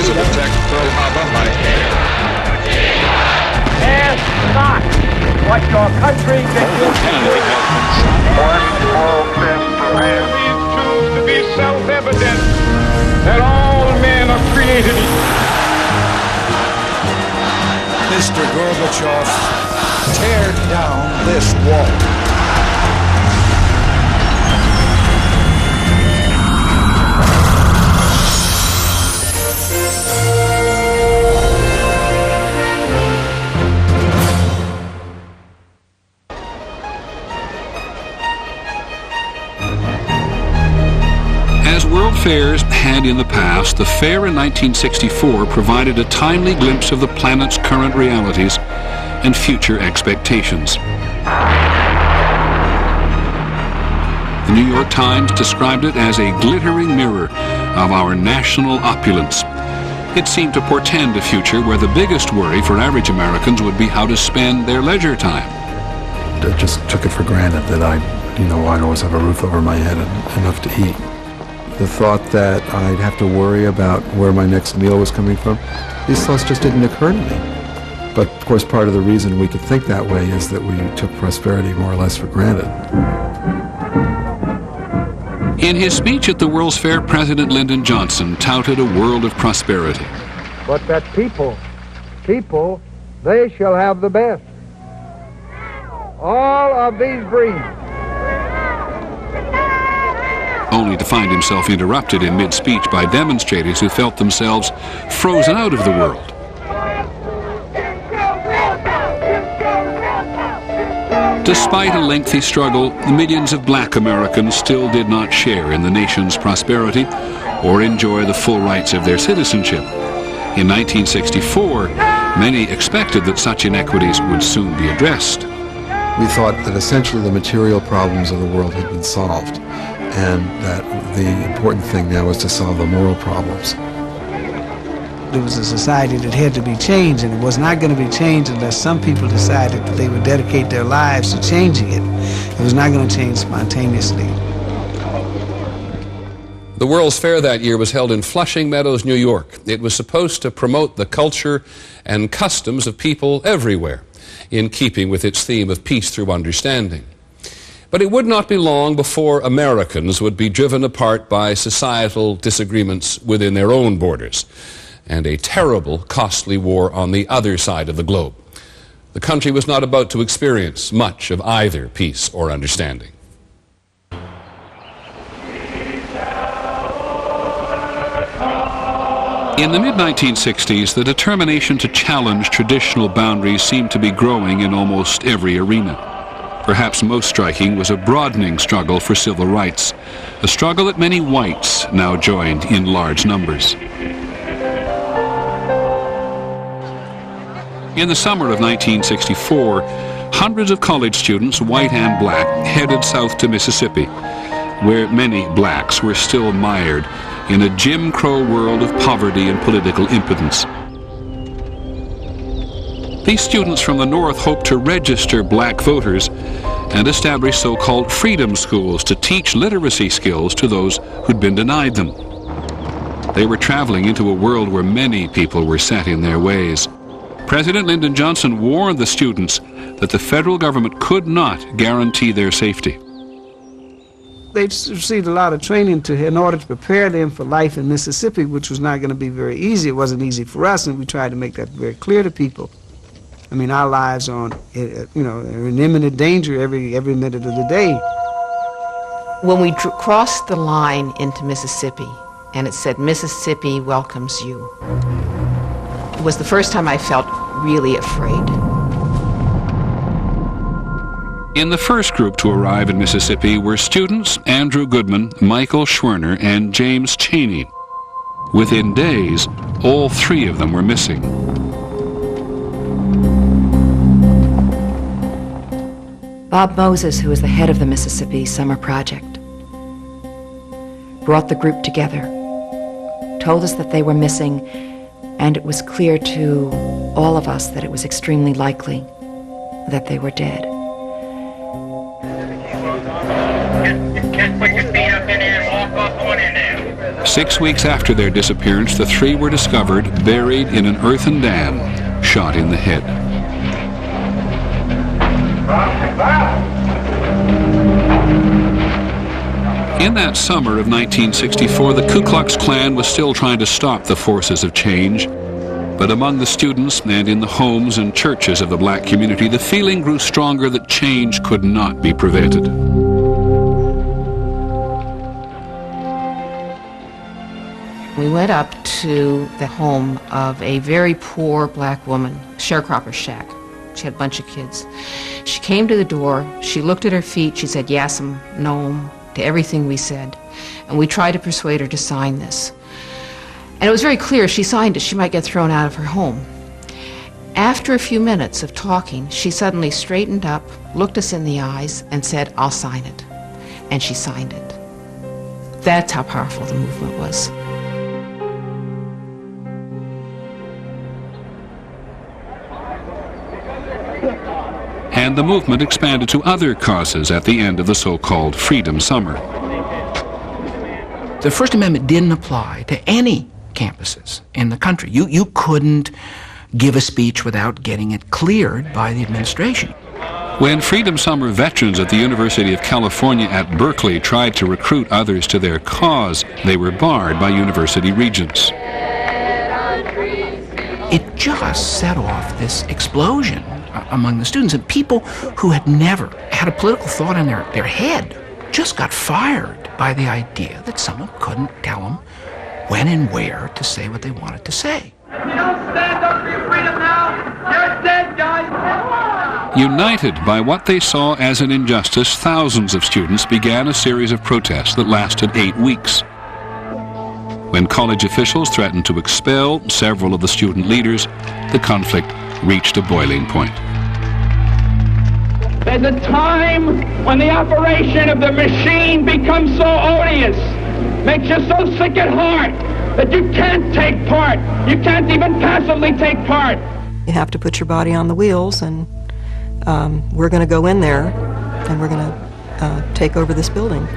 days of attack Pearl Harbor by air. Ask not what your country can do. Kennedy has been shot. One small step for man. These truths to be self-evident that all men are created equal. Mr. Gorbachev, tear down this wall. As world fairs had in the past, the fair in 1964 provided a timely glimpse of the planet's current realities and future expectations. The New York Times described it as a glittering mirror of our national opulence. It seemed to portend a future where the biggest worry for average Americans would be how to spend their leisure time. I just took it for granted that I'd always have a roof over my head and enough to eat. The thought that I'd have to worry about where my next meal was coming from, these thoughts just didn't occur to me. But of course, part of the reason we could think that way is that we took prosperity more or less for granted. In his speech at the World's Fair, President Lyndon Johnson touted a world of prosperity. But that people, they shall have the best. All of these dreams. Only to find himself interrupted in mid-speech by demonstrators who felt themselves frozen out of the world. Despite a lengthy struggle, millions of black Americans still did not share in the nation's prosperity or enjoy the full rights of their citizenship. In 1964, many expected that such inequities would soon be addressed. We thought that essentially the material problems of the world had been solved, and that the important thing now was to solve the moral problems. There was a society that had to be changed, and it was not going to be changed unless some people decided that they would dedicate their lives to changing it. It was not going to change spontaneously. The World's Fair that year was held in Flushing Meadows, New York. It was supposed to promote the culture and customs of people everywhere, in keeping with its theme of peace through understanding. But it would not be long before Americans would be driven apart by societal disagreements within their own borders, and a terrible, costly war on the other side of the globe. The country was not about to experience much of either peace or understanding. In the mid-1960s, the determination to challenge traditional boundaries seemed to be growing in almost every arena. Perhaps most striking was a broadening struggle for civil rights, a struggle that many whites now joined in large numbers. In the summer of 1964, hundreds of college students, white and black, headed south to Mississippi, where many blacks were still mired in a Jim Crow world of poverty and political impotence. These students from the North hoped to register black voters and establish so-called freedom schools to teach literacy skills to those who'd been denied them. They were traveling into a world where many people were set in their ways. President Lyndon Johnson warned the students that the federal government could not guarantee their safety. They received a lot of training in order to prepare them for life in Mississippi, which was not going to be very easy. It wasn't easy for us, and we tried to make that very clear to people. I mean, our lives are in imminent danger every minute of the day. When we crossed the line into Mississippi, and it said, "Mississippi welcomes you," it was the first time I felt really afraid. In the first group to arrive in Mississippi were students Andrew Goodman, Michael Schwerner, and James Chaney. Within days, all three of them were missing. Bob Moses, who was the head of the Mississippi Summer Project, brought the group together, told us that they were missing, and it was clear to all of us that it was extremely likely that they were dead. Just put your feet up in there and walk off on in there. 6 weeks after their disappearance, the three were discovered buried in an earthen dam, shot in the head. In that summer of 1964, the Ku Klux Klan was still trying to stop the forces of change. But among the students and in the homes and churches of the black community, the feeling grew stronger that change could not be prevented. We went up to the home of a very poor black woman, sharecropper shack. She had a bunch of kids. She came to the door, she looked at her feet, she said yas'm, no'm, to everything we said. And we tried to persuade her to sign this. And it was very clear if she signed it, she might get thrown out of her home. After a few minutes of talking, she suddenly straightened up, looked us in the eyes, and said, I'll sign it. And she signed it. That's how powerful the movement was. And the movement expanded to other causes at the end of the so-called Freedom Summer. The First Amendment didn't apply to any campuses in the country. You couldn't give a speech without getting it cleared by the administration. When Freedom Summer veterans at the University of California at Berkeley tried to recruit others to their cause, they were barred by university regents. It just set off this explosion among the students, and people who had never had a political thought in their head just got fired by the idea that someone couldn't tell them when and where to say what they wanted to say. If you don't stand up for your freedom now, you're dead, guys. United by what they saw as an injustice, thousands of students began a series of protests that lasted 8 weeks. When college officials threatened to expel several of the student leaders, the conflict reached a boiling point. There's a time when the operation of the machine becomes so odious, makes you so sick at heart, that you can't take part. You can't even passively take part. You have to put your body on the wheels, and we're going to go in there, and we're going to take over this building.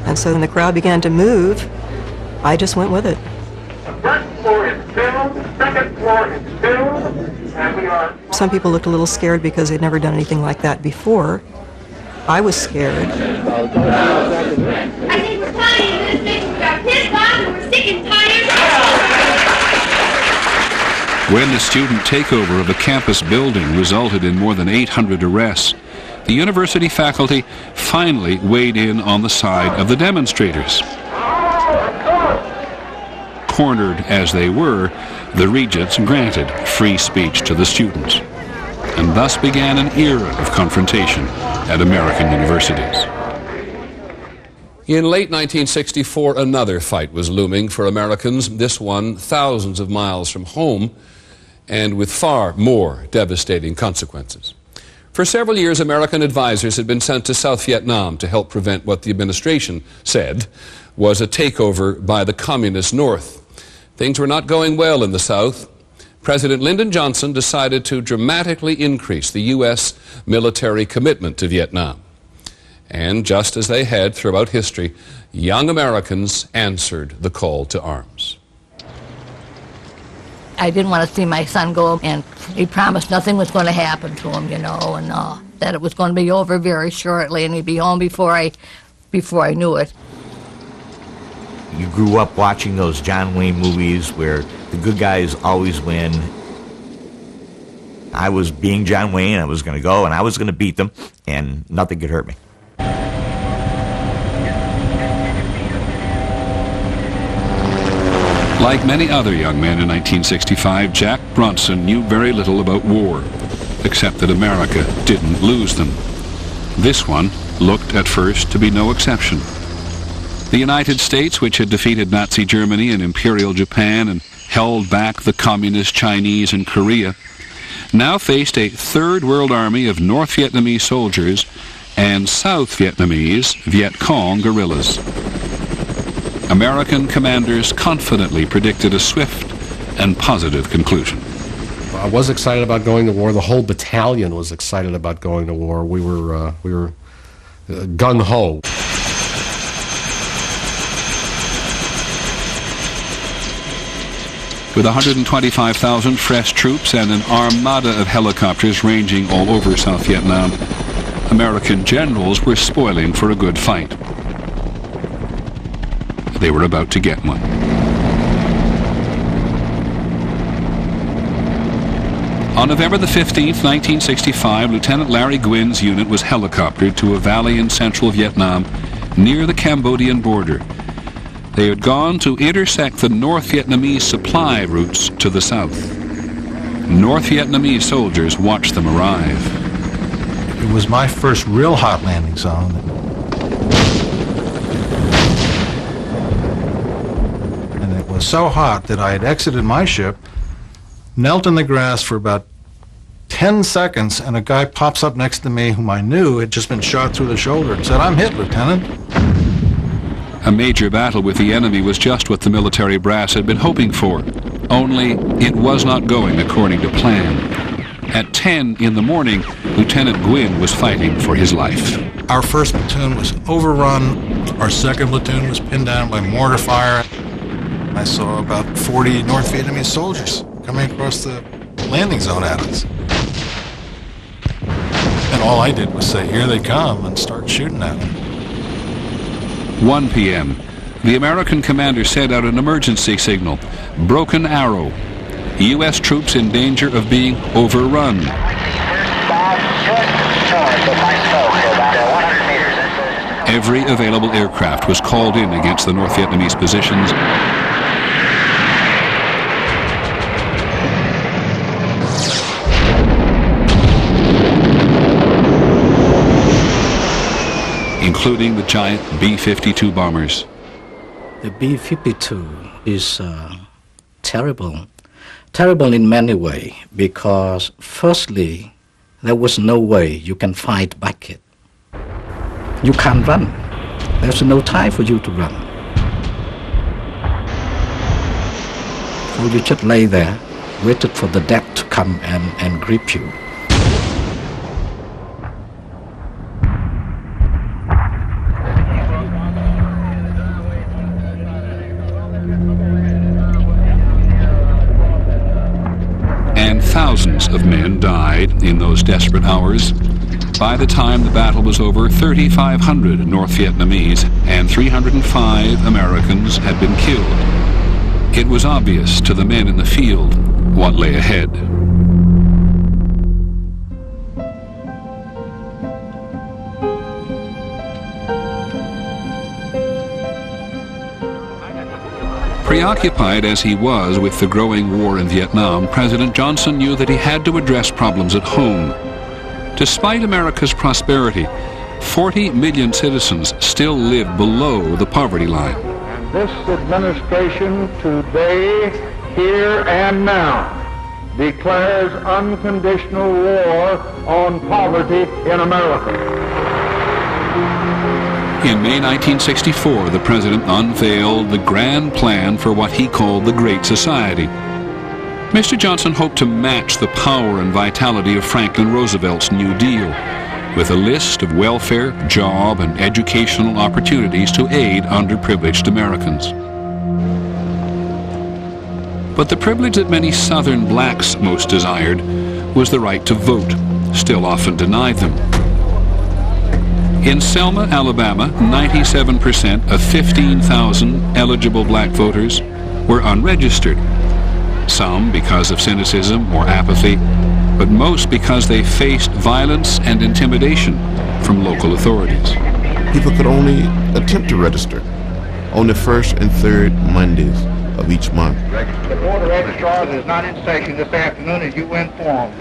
And so when the crowd began to move, I just went with it. The first floor is filled, the second floor is filled, and we are... Some people looked a little scared because they'd never done anything like that before. I was scared. I think we're telling you this thing, we've got pissed off and we're sick and tired. When the student takeover of a campus building resulted in more than 800 arrests, the university faculty finally weighed in on the side of the demonstrators. Cornered as they were, the regents granted free speech to the students. And thus began an era of confrontation at American universities. In late 1964, another fight was looming for Americans, this one thousands of miles from home, and with far more devastating consequences. For several years, American advisors had been sent to South Vietnam to help prevent what the administration said was a takeover by the communist North. Things were not going well in the South. President Lyndon Johnson decided to dramatically increase the U.S. military commitment to Vietnam. And just as they had throughout history, young Americans answered the call to arms. I didn't want to see my son go, and he promised nothing was going to happen to him, you know, and that it was going to be over very shortly, and he'd be home before I knew it. You grew up watching those John Wayne movies where the good guys always win. I was being John Wayne, I was going to go, and I was going to beat them, and nothing could hurt me. Like many other young men in 1965, Jack Bronson knew very little about war, except that America didn't lose them. This one looked at first to be no exception. The United States, which had defeated Nazi Germany and Imperial Japan and held back the Communist Chinese and Korea, now faced a Third World Army of North Vietnamese soldiers and South Vietnamese Viet Cong guerrillas. American commanders confidently predicted a swift and positive conclusion. I was excited about going to war. The whole battalion was excited about going to war. We were gung-ho. With 125,000 fresh troops and an armada of helicopters ranging all over South Vietnam, American generals were spoiling for a good fight. They were about to get one. On November the 15th, 1965, Lieutenant Larry Gwynn's unit was helicoptered to a valley in central Vietnam near the Cambodian border. They had gone to intersect the North Vietnamese supply routes to the south. North Vietnamese soldiers watched them arrive. It was my first real hot landing zone. And it was so hot that I had exited my ship, knelt in the grass for about 10 seconds, and a guy pops up next to me whom I knew had just been shot through the shoulder and said, "I'm hit, Lieutenant." A major battle with the enemy was just what the military brass had been hoping for, only it was not going according to plan. At 10 in the morning, Lieutenant Gwynn was fighting for his life. Our first platoon was overrun. Our second platoon was pinned down by mortar fire. I saw about 40 North Vietnamese soldiers coming across the landing zone at us. And all I did was say, "Here they come," and start shooting at them. 1 p.m. The American commander sent out an emergency signal. Broken arrow. U.S. troops in danger of being overrun. Every available aircraft was called in against the North Vietnamese positions. Including the giant B-52 bombers. The B-52 is terrible. Terrible in many ways, because firstly, there was no way you can fight back it. You can't run. There's no time for you to run. So you just lay there, waited for the death to come and grip you. Thousands of men died in those desperate hours. By the time the battle was over, 3,500 North Vietnamese and 305 Americans had been killed. It was obvious to the men in the field what lay ahead. Preoccupied as he was with the growing war in Vietnam, President Johnson knew that he had to address problems at home. Despite America's prosperity, 40 million citizens still live below the poverty line. And this administration today, here and now, declares unconditional war on poverty in America. In May 1964, the president unveiled the grand plan for what he called the Great Society. Mr. Johnson hoped to match the power and vitality of Franklin Roosevelt's New Deal, with a list of welfare, job, and educational opportunities to aid underprivileged Americans. But the privilege that many Southern blacks most desired was the right to vote, still often denied them. In Selma, Alabama, 97% of 15,000 eligible black voters were unregistered. Some because of cynicism or apathy, but most because they faced violence and intimidation from local authorities. People could only attempt to register on the first and third Mondays of each month. The Board of Registrars is not in session this afternoon as you were informed.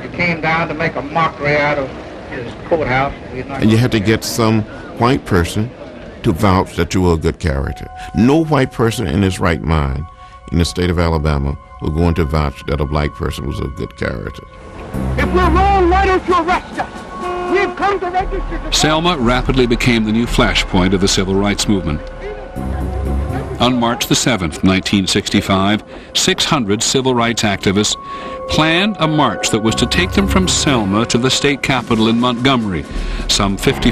You came down to make a mockery out of his courthouse. And you had to get some white person to vouch that you were a good character. No white person in his right mind in the state of Alabama was going to vouch that a black person was a good character. If we're wrong, why don't you arrest us? We've come to register. Selma rapidly became the new flashpoint of the civil rights movement. On March the 7th, 1965, 600 civil rights activists planned a march that was to take them from Selma to the state capitol in Montgomery, some 54